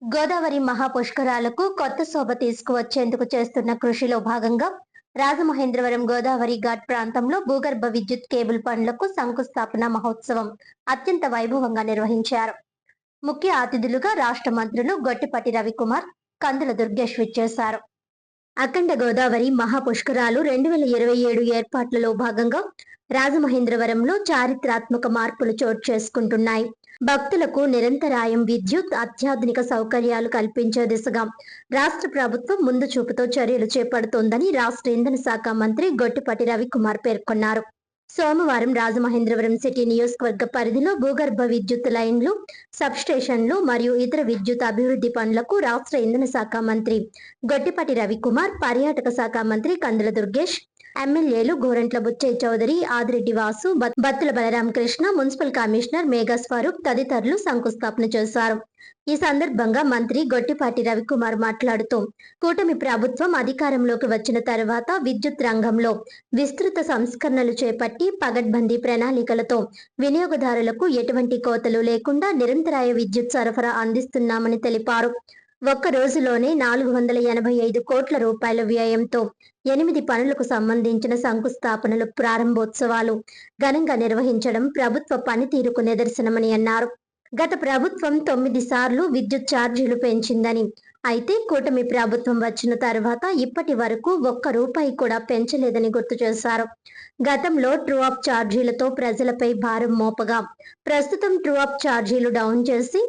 గోదావరి మహాపుష్కరాలకు కొత్త శోభ తీసుకువచ్చేందుకు చేస్తున్న కృషిలో భాగంగా రాజమహేంద్రవరం గోదావరి ఘాట్ ప్రాంతంలో భూగర్భ విద్యుత్ కేబుల్ పనులకు శంకుస్థాపన మహోత్సవం అత్యంత వైభవంగా నిర్వహించారు. ముఖ్య అతిథులుగా రాష్ట్ర మంత్రులు గొట్టిపాటి రవికుమార్, కందుల దుర్గేష్ విచ్చేశారు. అఖండ గోదావరి మహాపుష్కరాలు 2027 ఏర్పాట్లలో భాగంగా రాజమహేంద్రవరంలో చారిత్రాత్మక మార్పులు చోటు చేసుకుంటున్నాయి. భక్తులకు నిరంతరాయం విద్యుత్, అత్యాధునిక సౌకర్యాలు కల్పించే దిశగా రాష్ట్ర ప్రభుత్వం ముందు చూపుతో చర్యలు చేపడుతోందని రాష్ట్ర ఇంధన శాఖ మంత్రి గొట్టిపాటి రవికుమార్ పేర్కొన్నారు. సోమవారం రాజమహేంద్రవరం సిటీ నియోజకవర్గ పరిధిలో భూగర్భ విద్యుత్ లైన్లు, సబ్స్టేషన్లు మరియు ఇతర విద్యుత్ అభివృద్ధి పనులకు రాష్ట్ర ఇంధన శాఖ మంత్రి గొట్టిపాటి రవికుమార్, పర్యాటక శాఖ మంత్రి కందుల దుర్గేష్, ఎమ్మెల్యేలు గోరంట్ల బుచ్చయ్య చౌదరి, ఆదిరెడ్డి వాసు, బత్తుల బలరామకృష్ణ, మున్సిపల్ కమిషనర్ మేఘా స్వరూప్ తదితరులు శంకుస్థాపన చేశారు. ఈ సందర్భంగా మంత్రి గొట్టిపాటి రవికుమార్ మాట్లాడుతూ, కూటమి ప్రభుత్వం అధికారంలోకి వచ్చిన తర్వాత విద్యుత్ రంగంలో విస్తృత సంస్కరణలు చేపట్టి పగడ్బందీ ప్రణాళికలతో వినియోగదారులకు ఎటువంటి కోతలు లేకుండా నిరంతరాయ విద్యుత్ సరఫరా అందిస్తున్నామని తెలిపారు. ఒక్క రోజులోనే 485 కోట్ల రూపాయల వ్యయంతో 8 పనులకు సంబంధించిన శంకుస్థాపనలు, ప్రారంభోత్సవాలు ఘనంగా నిర్వహించడం ప్రభుత్వ పనితీరుకు నిదర్శనమని అన్నారు. గత ప్రభుత్వం 9 సార్లు విద్యుత్ ఛార్జీలు పెంచిందని, అయితే కూటమి ప్రభుత్వం వచ్చిన తర్వాత ఇప్పటి వరకు ఒక్క రూపాయి కూడా పెంచలేదని గుర్తు చేశారు. గతంలో ట్రూ అప్ ఛార్జీలతో ప్రజలపై భారం మోపగా ప్రస్తుతం ట్రూ అప్ ఛార్జీలు డౌన్ చేసి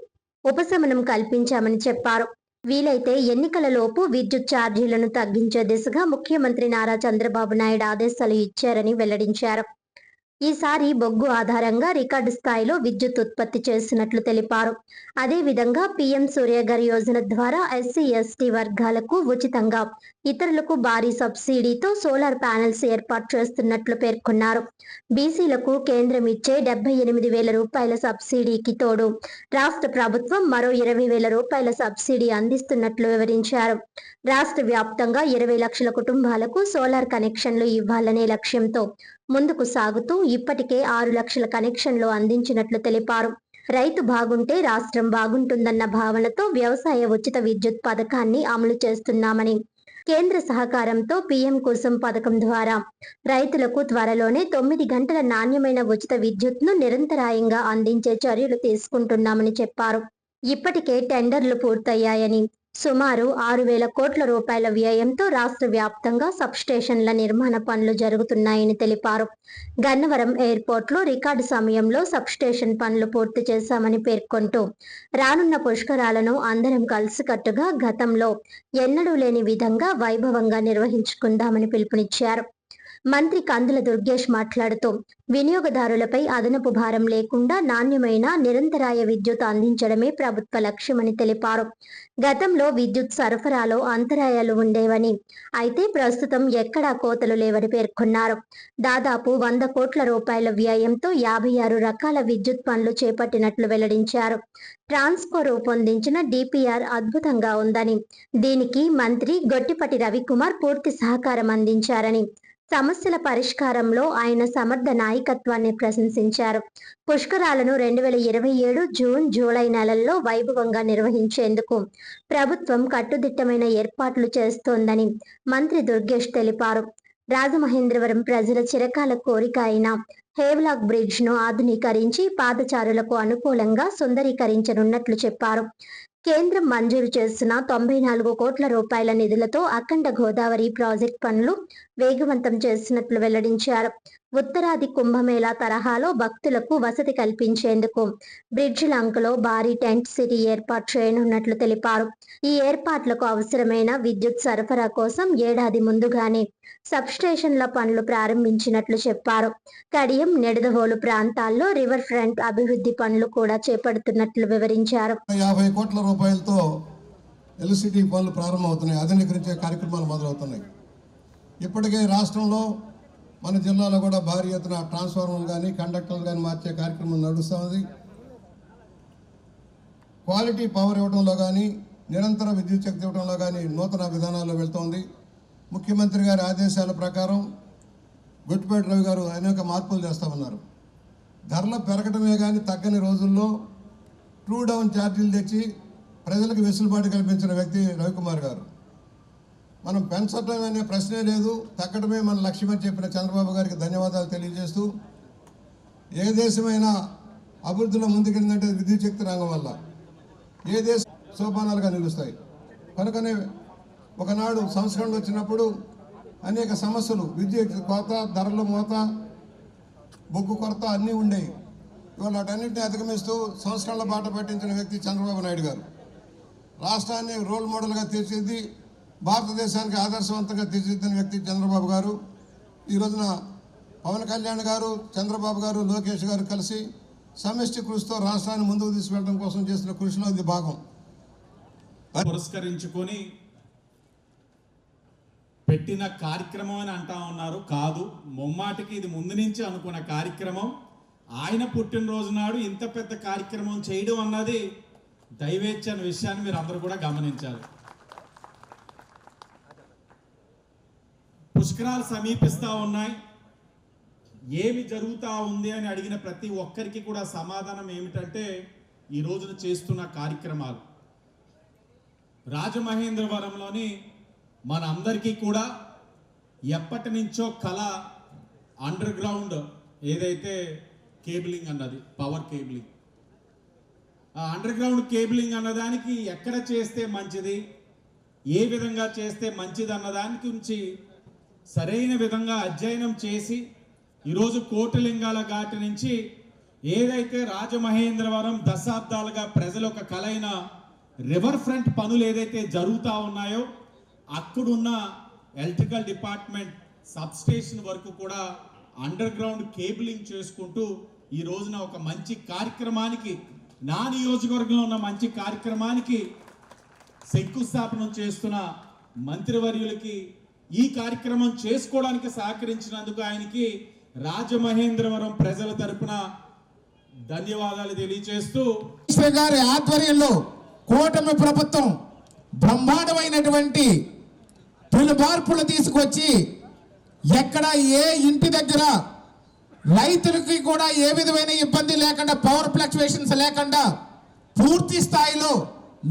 ఉపశమనం కల్పించామని చెప్పారు. వీలైతే ఎన్నికల లోపు విద్యుత్ ఛార్జీలను తగ్గించే దిశగా ముఖ్యమంత్రి నారా చంద్రబాబు నాయుడు ఆదేశాలు ఇచ్చారని వెల్లడించారు. ఈసారి బొగ్గు ఆధారంగా రికార్డు స్థాయిలో విద్యుత్ ఉత్పత్తి చేసినట్లు తెలిపారు. అదేవిధంగా పీఎం సూర్యఘర్ యోజన ద్వారా ఎస్సీ, ఎస్టీ వర్గాలకు ఉచితంగా, ఇతరులకు భారీ సబ్సిడీతో సోలార్ ప్యానెల్స్ ఏర్పాటు చేస్తున్నట్లు పేర్కొన్నారు. బీసీలకు కేంద్రం ఇచ్చే 78,000 రూపాయల సబ్సిడీకి తోడు రాష్ట్ర ప్రభుత్వం మరో 20,000 రూపాయల సబ్సిడీ అందిస్తున్నట్లు వివరించారు. రాష్ట్ర వ్యాప్తంగా 20 లక్షల కుటుంబాలకు సోలార్ కనెక్షన్లు ఇవ్వాలనే లక్ష్యంతో ముందుకు సాగుతూ ఇప్పటికే 6 లక్షల కనెక్షన్లు అందించినట్లు తెలిపారు. రైతు బాగుంటే రాష్ట్రం బాగుంటుందన్న భావనతో వ్యవసాయ ఉచిత విద్యుత్ పథకాన్ని అమలు చేస్తున్నామని, కేంద్ర సహకారంతో పీఎం కుసుమ్ పథకం ద్వారా రైతులకు త్వరలోనే 9 గంటల నాణ్యమైన ఉచిత విద్యుత్ను నిరంతరాయంగా అందించే చర్యలు తీసుకుంటున్నామని చెప్పారు. ఇప్పటికే టెండర్లు పూర్తయ్యాయని, సుమారు 6,000 కోట్ల రూపాయల వ్యయంతో రాష్ట్ర వ్యాప్తంగా సబ్స్టేషన్ల నిర్మాణ పనులు జరుగుతున్నాయని తెలిపారు. గన్నవరం ఎయిర్పోర్ట్లో రికార్డు సమయంలో సబ్స్టేషన్ పనులు పూర్తి చేశామని పేర్కొంటూ, రానున్న పుష్కరాలను అందరం కలిసికట్టుగా గతంలో ఎన్నడూ లేని విధంగా వైభవంగా నిర్వహించుకుందామని పిలుపునిచ్చారు. మంత్రి కందుల దుర్గేష్ మాట్లాడుతూ, వినియోగదారులపై అదనపు భారం లేకుండా నాణ్యమైన నిరంతరాయ విద్యుత్ అందించడమే ప్రభుత్వ లక్ష్యమని తెలిపారు. గతంలో విద్యుత్ సరఫరాలో అంతరాయాలు ఉండేవని, అయితే ప్రస్తుతం ఎక్కడా కోతలు లేవని పేర్కొన్నారు. దాదాపు 100 కోట్ల రూపాయల వ్యయంతో 56 రకాల విద్యుత్ పనులు చేపట్టినట్లు వెల్లడించారు. ట్రాన్స్కో రూపొందించిన డిపిఆర్ అద్భుతంగా ఉందని, దీనికి మంత్రి గొట్టిపాటి రవికుమార్ పూర్తి సహకారం అందించారని, సమస్యల పరిష్కారంలో ఆయన సమర్థ నాయకత్వాన్ని ప్రశంసించారు. పుష్కరాలను 2027 జూన్, జూలై నెలల్లో వైభవంగా నిర్వహించేందుకు ప్రభుత్వం కట్టుదిట్టమైన ఏర్పాట్లు చేస్తోందని మంత్రి దుర్గేష్ తెలిపారు. రాజమహేంద్రవరం ప్రజల చిరకాల కోరిక అయిన హేవ్లాక్ బ్రిడ్జ్ ను ఆధునీకరించి పాదచారులకు అనుకూలంగా సుందరీకరించనున్నట్లు చెప్పారు. కేంద్రం మంజూరు చేసిన 94 కోట్ల రూపాయల నిధులతో అఖండ గోదావరి ప్రాజెక్ట్ పనులు వేగవంతం చేసినట్లు వెల్లడించారు. ఉత్తరాది కుంభమేళా తరహాలో భక్తులకు వసతి కల్పించేందుకు బ్రిడ్జ్ లంకలో భారీ టెంట్ సిటీ ఏర్పాటు చేయనున్నట్లు తెలిపారు. ఈ ఏర్పాట్లకు అవసరమైన విద్యుత్ సరఫరా కోసం ఏడాది ముందుగానే సబ్స్టేషన్ల పనులు ప్రారంభించినట్లు చెప్పారు. కడియం, నిడదవోలు ప్రాంతాల్లో రివర్ ఫ్రంట్ అభివృద్ధి పనులు కూడా చేపడుతున్నట్లు వివరించారు. 50 కోట్ల రూపాయలతో ఎల్సిటీ పనులు ప్రారంభమవుతున్నాయి, ఆధునీకరించే కార్యక్రమాలు మొదలవుతున్నాయి. ఇప్పటికే రాష్ట్రంలో మన జిల్లాలో కూడా భారీ ఎత్తున ట్రాన్స్ఫార్మర్లు కానీ, కండక్టర్లు కానీ మార్చే కార్యక్రమం నడుస్తుంది. క్వాలిటీ పవర్ ఇవ్వడంలో కానీ, నిరంతర విద్యుత్ శక్తి ఇవ్వడంలో కానీ నూతన విధానాల్లో వెళ్తోంది. ముఖ్యమంత్రి గారి ఆదేశాల ప్రకారం గొట్టిపాటి రవి గారు అనేక మార్పులు చేస్తామన్నారు. ధరలు పెరగడమే కానీ తగ్గని రోజుల్లో ట్రూ డౌన్ ఛార్జీలు తెచ్చి ప్రజలకు వెసులుబాటు కల్పించిన వ్యక్తి రవికుమార్ గారు. మనం పెంచడం అనే ప్రశ్నే లేదు, తగ్గడమే మన లక్ష్యమని చెప్పిన చంద్రబాబు గారికి ధన్యవాదాలు తెలియజేస్తూ, ఏ దేశమైనా అభివృద్ధిలో ముందుకెళ్ళిందంటే విద్యుత్ శక్తి రంగం వల్ల. ఏ దేశ సోపానాలుగా నిలుస్తాయి. కనుకనే ఒకనాడు సంస్కరణలు వచ్చినప్పుడు అనేక సమస్యలు, విద్యుత్ కోత, ధరల మోత, బొగ్గు కొరత అన్నీ ఉండేవి. ఇవాళ వాటన్నింటినీ అధిగమిస్తూ సంస్కరణల బాట పట్టించిన వ్యక్తి చంద్రబాబు నాయుడు గారు. రాష్ట్రాన్ని రోల్ మోడల్గా తీర్చిదిద్ది భారతదేశానికి ఆదర్శవంతంగా తీర్చిదిద్దిన వ్యక్తి చంద్రబాబు గారు. ఈ రోజున పవన్ కళ్యాణ్ గారు, చంద్రబాబు గారు, లోకేష్ గారు కలిసి సమిష్టి కృషితో రాష్ట్రాన్ని ముందుకు తీసుకెళ్లడం కోసం చేసిన కృషిలో ఇది భాగం. పురస్కరించుకొని పెట్టిన కార్యక్రమం అని అంటా ఉన్నారు. కాదు, ముమ్మాటికి ఇది ముందు నుంచి అనుకున్న కార్యక్రమం. ఆయన పుట్టినరోజు నాడు ఇంత పెద్ద కార్యక్రమం చేయడం అన్నది దైవేచ్ఛ అనే విషయాన్ని మీరు అందరూ కూడా గమనించాలి. పుష్కరాలు సమీపిస్తూ ఉన్నాయి. ఏమి జరుగుతూ ఉంది అని అడిగిన ప్రతి ఒక్కరికి కూడా సమాధానం ఏమిటంటే ఈ రోజున చేస్తున్న కార్యక్రమాలు. రాజమహేంద్రవరంలోని మన అందరికీ కూడా ఎప్పటి నుంచో కళ అండర్ గ్రౌండ్ ఏదైతే కేబులింగ్ అన్నది, పవర్ కేబులింగ్. ఆ అండర్ గ్రౌండ్ కేబులింగ్ అన్నదానికి ఎక్కడ చేస్తే మంచిది, ఏ విధంగా చేస్తే మంచిది అన్నదాని గురించి సరైన విధంగా అధ్యయనం చేసి ఈరోజు కోటిలింగాల ఘాటి నుంచి ఏదైతే రాజమహేంద్రవరం దశాబ్దాలుగా ప్రజల ఒక కలైన రివర్ ఫ్రంట్ పనులు ఏదైతే జరుగుతూ ఉన్నాయో అక్కడున్న ఎలక్ట్రికల్ డిపార్ట్మెంట్ సబ్స్టేషన్ వరకు కూడా అండర్ గ్రౌండ్ కేబులింగ్ చేసుకుంటూ ఈ రోజున ఒక మంచి కార్యక్రమానికి, నా నియోజకవర్గంలో ఉన్న మంచి కార్యక్రమానికి శంకుస్థాపన చేస్తున్న మంత్రివర్యులకి ఈ కార్యక్రమం చేసుకోవడానికి సహకరించినందుకు ఆయనకి రాజమహేంద్రవరం ప్రజల తరపున ధన్యవాదాలు తెలియజేస్తూ, గారి ఆధ్వర్యంలో కూటమి ప్రభుత్వం బ్రహ్మాండమైనటువంటి తొలి మార్పులు తీసుకొచ్చి ఎక్కడ ఏ ఇంటి దగ్గర రైతులకి కూడా ఏ విధమైన ఇబ్బంది లేకుండా, పవర్ ఫ్లక్చువేషన్స్ లేకుండా పూర్తి స్థాయిలో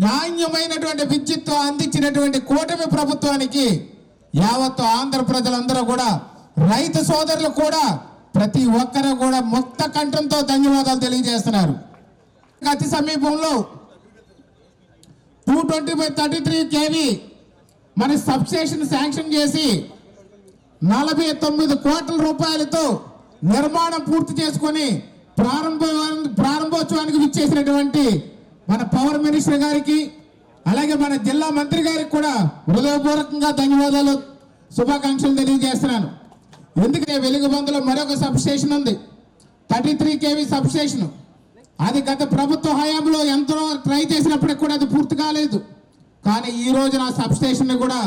నాణ్యమైనటువంటి విద్యుత్ అందించినటువంటి కూటమి ప్రభుత్వానికి యావత్తు ఆంధ్ర ప్రజలందరూ కూడా, రైతు సోదరులు కూడా, ప్రతి ఒక్కరు కూడా ముక్త కంఠంతో ధన్యవాదాలు తెలియజేస్తున్నారు. అతి సమీపంలో 220/33 kV మన సబ్స్టేషన్ శాంక్షన్ చేసి 49 కోట్ల రూపాయలతో నిర్మాణం పూర్తి చేసుకొని ప్రారంభోత్సవానికి విచ్చేసినటువంటి మన పవర్ మినిస్టర్ గారికి, అలాగే మన జిల్లా మంత్రి గారికి కూడా హృదయపూర్వకంగా ధన్యవాదాలు, శుభాకాంక్షలు తెలియజేస్తున్నాను. ఎందుకంటే వెలుగుబందులో మరొక సబ్స్టేషన్ ఉంది, 33 kV సబ్స్టేషన్. అది గత ప్రభుత్వ హయాంలో ఎంతో ట్రై చేసినప్పటికి కూడా అది పూర్తి కాలేదు. కానీ ఈ రోజున సబ్స్టేషన్ కూడా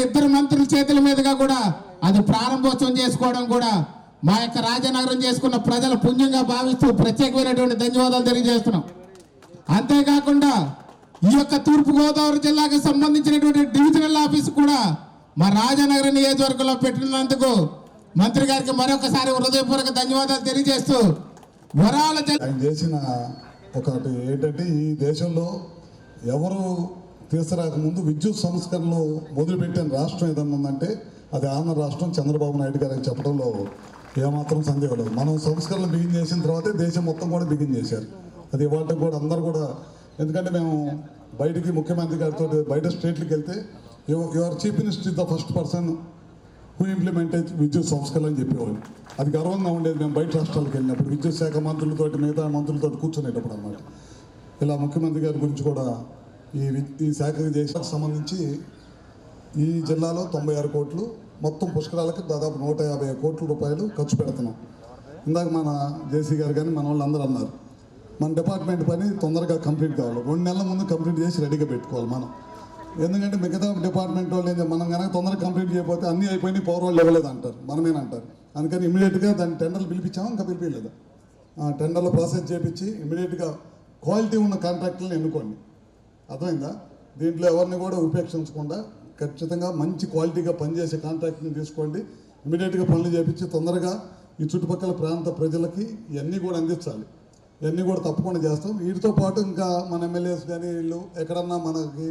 ఇద్దరు మంత్రుల చేతుల మీదుగా కూడా అది ప్రారంభోత్సవం చేసుకోవడం కూడా మా యొక్క రాజనగరం చేసుకున్న ప్రజల పుణ్యంగా భావిస్తూ ప్రత్యేకమైనటువంటి ధన్యవాదాలు తెలియజేస్తున్నాం. అంతేకాకుండా ఈ యొక్క తూర్పుగోదావరి జిల్లాకు సంబంధించినటువంటి డివిజనల్ ఆఫీస్ కూడా మా రాజనగరం నియోజకవర్గంలో పెట్టినందుకు మంత్రి గారికి మరొకసారి హృదయపూర్వక ధన్యవాదాలు తెలియజేస్తూ, వరాల ఆయన చేసిన ఒకటి ఏంటంటే, ఈ దేశంలో ఎవరు తీసుకురాకముందు విద్యుత్ సంస్కరణలు మొదలుపెట్టిన రాష్ట్రం ఏదన్నా ఉందంటే అది ఆంధ్ర రాష్ట్రం, చంద్రబాబు నాయుడు గారు అని చెప్పడంలో ఏమాత్రం సందేహం లేదు. మనం సంస్కరణలు బిగిన్ చేసిన తర్వాతే దేశం మొత్తం కూడా బిగిన్ చేశారు. అది ఇవాళ కూడా అందరూ కూడా, ఎందుకంటే మేము బయటికి ముఖ్యమంత్రి గారితో బయట స్టేట్లకు వెళ్తే your chief minister is the first person who implemented విద్యుత్ సంస్కరణ అని చెప్పేవాళ్ళు. అది గర్వంగా ఉండేది మేము బయట రాష్ట్రాలకు వెళ్ళినప్పుడు, విద్యుత్ శాఖ మంత్రులతో మిగతా మంత్రులతో కూర్చునేటప్పుడు అన్నమాట. ఇలా ముఖ్యమంత్రి గారి గురించి కూడా ఈ శాఖకి చేసిన సంబంధించి ఈ జిల్లాలో 96 కోట్లు, మొత్తం పుష్కరాలకు దాదాపు 150 కోట్ల రూపాయలు ఖర్చు పెడుతున్నాం. ఇందాక మన జేసీ గారు కానీ మన వాళ్ళు అందరూ అన్నారు, మన డిపార్ట్మెంట్ పని తొందరగా కంప్లీట్ కావాలి, 2 నెలల ముందు కంప్లీట్ చేసి రెడీగా పెట్టుకోవాలి మనం. ఎందుకంటే మిగతా డిపార్ట్మెంట్ వాళ్ళు మనం కనుక తొందరగా కంప్లీట్ చేయకపోతే అన్నీ అయిపోయినాయి, పవర్ వాళ్ళు ఇవ్వలేదు అంటారు, మనమేనంటారు. అందుకని ఇమీడియట్గా దాన్ని టెండర్లు పిలిపించాము, ఇంకా పిలిపించలేదు. టెండర్లు ప్రాసెస్ చేయించి ఇమీడియట్గా క్వాలిటీ ఉన్న కాంట్రాక్టులను ఎన్నుకోండి. అర్థమైందా? దీంట్లో ఎవరిని కూడా ఉపేక్షించకుండా ఖచ్చితంగా మంచి క్వాలిటీగా పనిచేసే కాంట్రాక్ట్ని తీసుకోండి. ఇమీడియట్గా పనులు చేయించి తొందరగా ఈ చుట్టుపక్కల ప్రాంత ప్రజలకి ఇవన్నీ కూడా అందించాలి. ఇవన్నీ కూడా తప్పకుండా చేస్తాం. వీటితో పాటు ఇంకా మన ఎమ్మెల్యేస్ కానీ వీళ్ళు ఎక్కడన్నా మనకి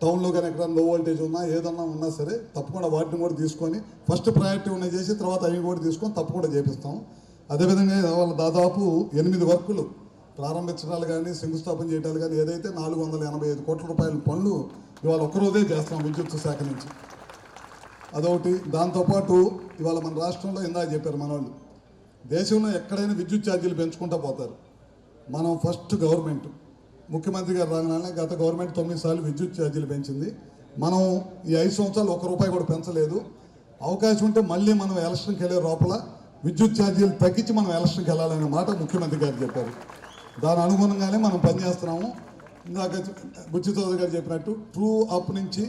టౌన్లో కానీ ఎక్కడన్నా లో వోల్టేజ్ ఉన్నా ఏదన్నా ఉన్నా సరే తప్పకుండా వాటిని కూడా తీసుకొని ఫస్ట్ ప్రయారిటీ ఉన్నాయి చేసి తర్వాత అవి కూడా తీసుకొని తప్పకుండా చేపిస్తాం. అదేవిధంగా వాళ్ళ దాదాపు 8 వర్కులు ప్రారంభించడాలు కానీ శంకుస్థాపన చేయడాలు కానీ ఏదైతే 485 కోట్ల రూపాయల పనులు ఇవాళ ఒక్కరోజే చేస్తాం విద్యుత్ శాఖ నుంచి. అదొకటి. దాంతోపాటు ఇవాళ మన రాష్ట్రంలో ఇందాక చెప్పారు మన వాళ్ళు, దేశంలో ఎక్కడైనా విద్యుత్ ఛార్జీలు పెంచుకుంటూ పోతారు. మనం ఫస్ట్ గవర్నమెంట్ ముఖ్యమంత్రి గారు రాగానే గత గవర్నమెంట్ 9 సార్లు విద్యుత్ ఛార్జీలు పెంచింది. మనం ఈ 5 సంవత్సరాలు ₹1 కూడా పెంచలేదు. అవకాశం ఉంటే మళ్ళీ మనం ఎలక్షన్కి వెళ్ళే లోపల విద్యుత్ ఛార్జీలు తగ్గించి మనం ఎలక్షన్కి వెళ్ళాలనే మాట ముఖ్యమంత్రి గారు చెప్పారు. దాని అనుగుణంగానే మనం పనిచేస్తున్నాము. ఇందాక బుచ్చి చౌదరి గారు చెప్పినట్టు ట్రూ అప్ నుంచి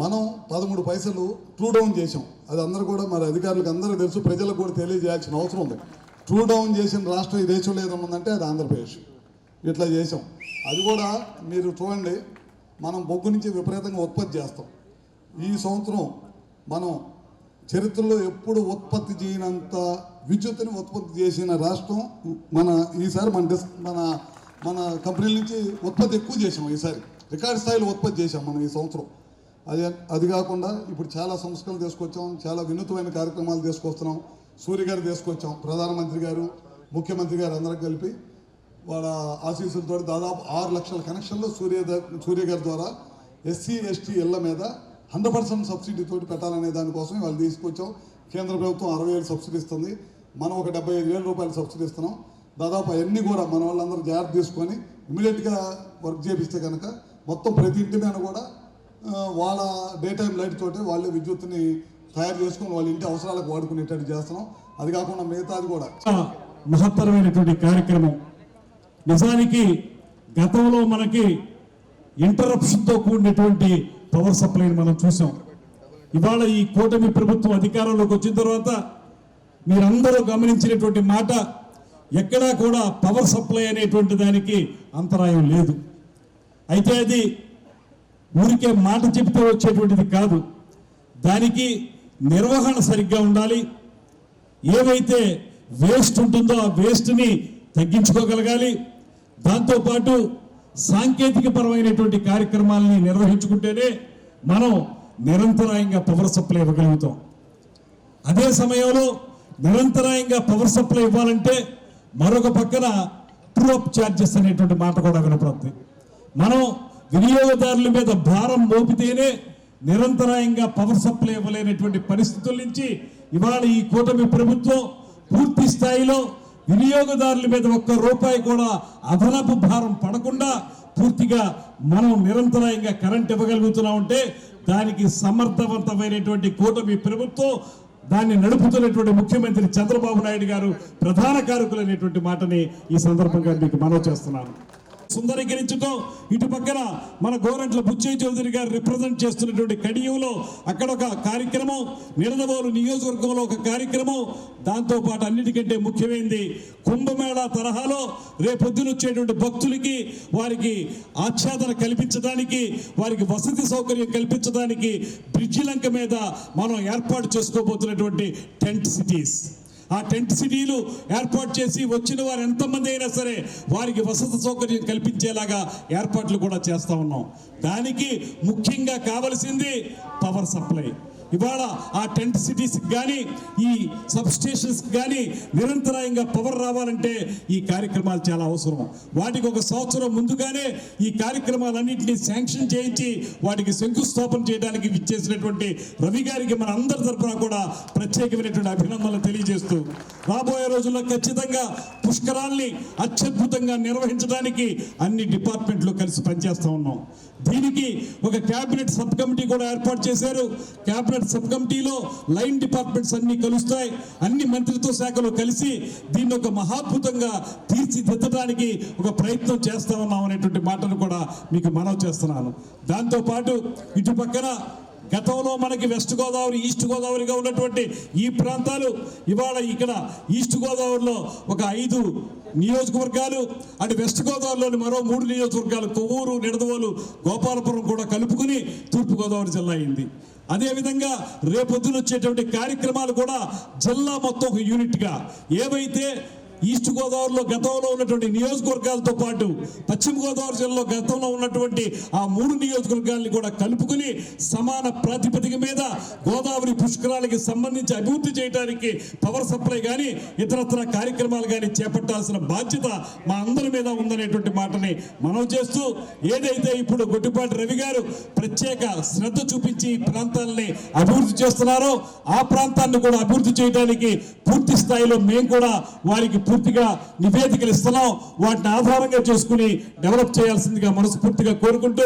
మనం 13 పైసలు ట్రూ డౌన్ చేసాం. అది అందరూ కూడా మరి అధికారులకు అందరూ తెలుసు, ప్రజలకు కూడా తెలియజేయాల్సిన అవసరం ఉంది. ట్రూ డౌన్ చేసిన రాష్ట్రం ఈ దేశంలో ఏదైనా ఉందంటే అది ఆంధ్రప్రదేశ్. ఇట్లా చేసాం. అది కూడా మీరు చూడండి, మనం బొగ్గు నుంచి విపరీతంగా ఉత్పత్తి చేస్తాం. ఈ సంవత్సరం మనం చరిత్రలో ఎప్పుడు ఉత్పత్తి చేయనంత విద్యుత్తుని ఉత్పత్తి చేసిన రాష్ట్రం ఈసారి మన కంపెనీల నుంచి ఉత్పత్తి ఎక్కువ చేసాం. ఈసారి రికార్డ్ స్థాయిలో ఉత్పత్తి చేసాం మనం ఈ సంవత్సరం. అది కాకుండా ఇప్పుడు చాలా సంస్కరణలు తీసుకొచ్చాం, చాలా వినూత్నమైన కార్యక్రమాలు తీసుకొస్తున్నాం. సూర్య గారు తీసుకొచ్చాం, ప్రధానమంత్రి గారు, ముఖ్యమంత్రి గారు అందరం కలిపి వాళ్ళ ఆశీస్సులతో దాదాపు 6 లక్షల కనెక్షన్లు సూర్య గారి ద్వారా ఎస్సీ ఎస్టీ ఇళ్ల మీద 100% సబ్సిడీ తోటి పెట్టాలనే దానికోసం వాళ్ళు తీసుకొచ్చాం. కేంద్ర ప్రభుత్వం 60,000 సబ్సిడీ ఇస్తుంది, మనం ఒక 75,000 రూపాయలు సబ్సిడీ ఇస్తున్నాం. దాదాపు అవన్నీ కూడా మన వాళ్ళందరూ జాగ్రత్త తీసుకొని ఇమీడియట్గా వర్క్ చేపిస్తే కనుక మొత్తం ప్రతి ఇంటి మీద కూడా వాళ్ళ డే టైం లైట్ తోటి వాళ్ళే విద్యుత్తుని తయారు చేసుకొని వాళ్ళ ఇంటి అవసరాలకు వాడుకునేటట్టు చేస్తున్నాం. అది కాకుండా మిగతాది కూడా మహత్తరమైనటువంటి కార్యక్రమం. నిజానికి గతంలో మనకి ఇంటరప్షన్తో కూడినటువంటి పవర్ సప్లైని మనం చూసాం. ఇవాళ ఈ కూటమి ప్రభుత్వం అధికారంలోకి వచ్చిన తర్వాత మీరందరూ గమనించినటువంటి మాట, ఎక్కడా కూడా పవర్ సప్లై అనేటువంటి దానికి అంతరాయం లేదు. అయితే అది ఊరికే మాట చెప్తే వచ్చేటువంటిది కాదు. దానికి నిర్వహణ సరిగ్గా ఉండాలి. ఏవైతే వేస్ట్ ఉంటుందో ఆ వేస్ట్ని తగ్గించుకోగలగాలి. దాంతోపాటు సాంకేతిక పరమైనటువంటి కార్యక్రమాలని నిర్వహించుకుంటేనే మనం నిరంతరాయంగా పవర్ సప్లై ఇవ్వగలుగుతాం. అదే సమయంలో నిరంతరాయంగా పవర్ సప్లై ఇవ్వాలంటే మరొక పక్కన ట్రూ అప్ ఛార్జెస్ అనేటువంటి మాట కూడా వినపడుతుంది. మనం వినియోగదారుల మీద భారం మోపితేనే నిరంతరాయంగా పవర్ సప్లై ఇవ్వలేనటువంటి పరిస్థితుల నుంచి ఇవాళ ఈ కూటమి ప్రభుత్వం పూర్తి స్థాయిలో వినియోగదారుల మీద ₹1 కూడా అదనపు భారం పడకుండా పూర్తిగా మనం నిరంతరాయంగా కరెంట్ ఇవ్వగలుగుతున్నామంటే దానికి సమర్థవంతమైనటువంటి కూటమి ప్రభుత్వం, దాన్ని నడుపుతున్నటువంటి ముఖ్యమంత్రి చంద్రబాబు నాయుడు గారు ప్రధాన కారకులైనటువంటి మాటని ఈ సందర్భంగా మీకు మనవి చేస్తున్నాను. సుందరీకరించడం, ఇటు పక్కన మన గోరంట్ల బుచ్చయ్య చౌదరి గారు రిప్రజెంట్ చేస్తున్నటువంటి కడియంలో అక్కడ ఒక కార్యక్రమం, నిడదవోలు నియోజకవర్గంలో ఒక కార్యక్రమం. దాంతోపాటు అన్నిటికంటే ముఖ్యమైనది కుంభమేళా తరహాలో రేపొద్దున వచ్చేటువంటి భక్తులకి వారికి ఆచ్ఛాదన కల్పించడానికి, వారికి వసతి సౌకర్యం కల్పించడానికి బ్రిడ్జి లంక మీద మనం ఏర్పాటు చేసుకోబోతున్నటువంటి టెంట్ సిటీస్. ఆ టెంట్ సిటీలు ఏర్పాటు చేసి వచ్చిన వారు ఎంతమంది అయినా సరే వారికి వసతి సౌకర్యం కల్పించేలాగా ఏర్పాట్లు కూడా చేస్తూ ఉన్నాం. దానికి ముఖ్యంగా కావలసింది పవర్ సప్లై. ఇవాళ ఆ టెంట్ సిటీస్కి కానీ ఈ సబ్ స్టేషన్స్కి కానీ నిరంతరాయంగా పవర్ రావాలంటే ఈ కార్యక్రమాలు చాలా అవసరం. వాటికి ఒక సంవత్సరం ముందుగానే ఈ కార్యక్రమాలన్నింటినీ శాంక్షన్ చేయించి వాటికి శంకుస్థాపన చేయడానికి ఇచ్చేసినటువంటి రవి గారికి మన అందరి తరఫున కూడా ప్రత్యేకమైనటువంటి అభినందనలు తెలియజేస్తూ రాబోయే రోజుల్లో ఖచ్చితంగా పుష్కరాల్ని అత్యద్భుతంగా నిర్వహించడానికి అన్ని డిపార్ట్మెంట్లు కలిసి పనిచేస్తూ ఉన్నాం. దీనికి ఒక క్యాబినెట్ సబ్ కమిటీ కూడా ఏర్పాటు చేశారు. క్యాబినెట్ సబ్ కమిటీలో లైన్ డిపార్ట్మెంట్స్ అన్ని కలుస్తాయి. అన్ని మంత్రిత్వ శాఖలు కలిసి దీన్ని ఒక మహాద్భుతంగా తీర్చిదిద్దడానికి ఒక ప్రయత్నం చేస్తా ఉన్నాం అనేటువంటి మాటను కూడా మీకు మనవి చేస్తున్నాను. దాంతోపాటు ఇటు పక్కన గతంలో మనకి వెస్ట్ గోదావరి, ఈస్ట్ గోదావరిగా ఉన్నటువంటి ఈ ప్రాంతాలు ఇవాళ ఇక్కడ ఈస్ట్ గోదావరిలో ఒక 5 నియోజకవర్గాలు, అటు వెస్ట్ గోదావరిలోని మరో 3 నియోజకవర్గాలు కొవ్వూరు, నిడదవోలు, గోపాలపురం కూడా కలుపుకుని తూర్పుగోదావరి జిల్లా అయింది. అదేవిధంగా రేపొద్దున వచ్చేటువంటి కార్యక్రమాలు కూడా జిల్లా మొత్తం ఒక యూనిట్గా ఏవైతే ఈస్ట్ గోదావరిలో గతంలో ఉన్నటువంటి నియోజకవర్గాలతో పాటు పశ్చిమ గోదావరి జిల్లాలో గతంలో ఉన్నటువంటి ఆ 3 నియోజకవర్గాల్ని కూడా కలుపుకుని సమాన ప్రాతిపదిక మీద గోదావరి పుష్కరాలకి సంబంధించి అభివృద్ధి చేయడానికి పవర్ సప్లై కానీ ఇతరత్ర కార్యక్రమాలు కానీ చేపట్టాల్సిన బాధ్యత మా అందరి మీద ఉందనేటువంటి మాటని మనం చేస్తూ, ఏదైతే ఇప్పుడు గొట్టిపాటి రవి గారు ప్రత్యేక శ్రద్ధ చూపించి ఈ ప్రాంతాలని అభివృద్ధి చేస్తున్నారో ఆ ప్రాంతాన్ని కూడా అభివృద్ధి చేయడానికి పూర్తి స్థాయిలో మేము కూడా వారికి పూర్తిగా నివేదికలు ఇస్తున్నాం. వాటిని ఆధారంగా చేసుకుని డెవలప్ చేయాల్సిందిగా మనస్ఫూర్తిగా కోరుకుంటూ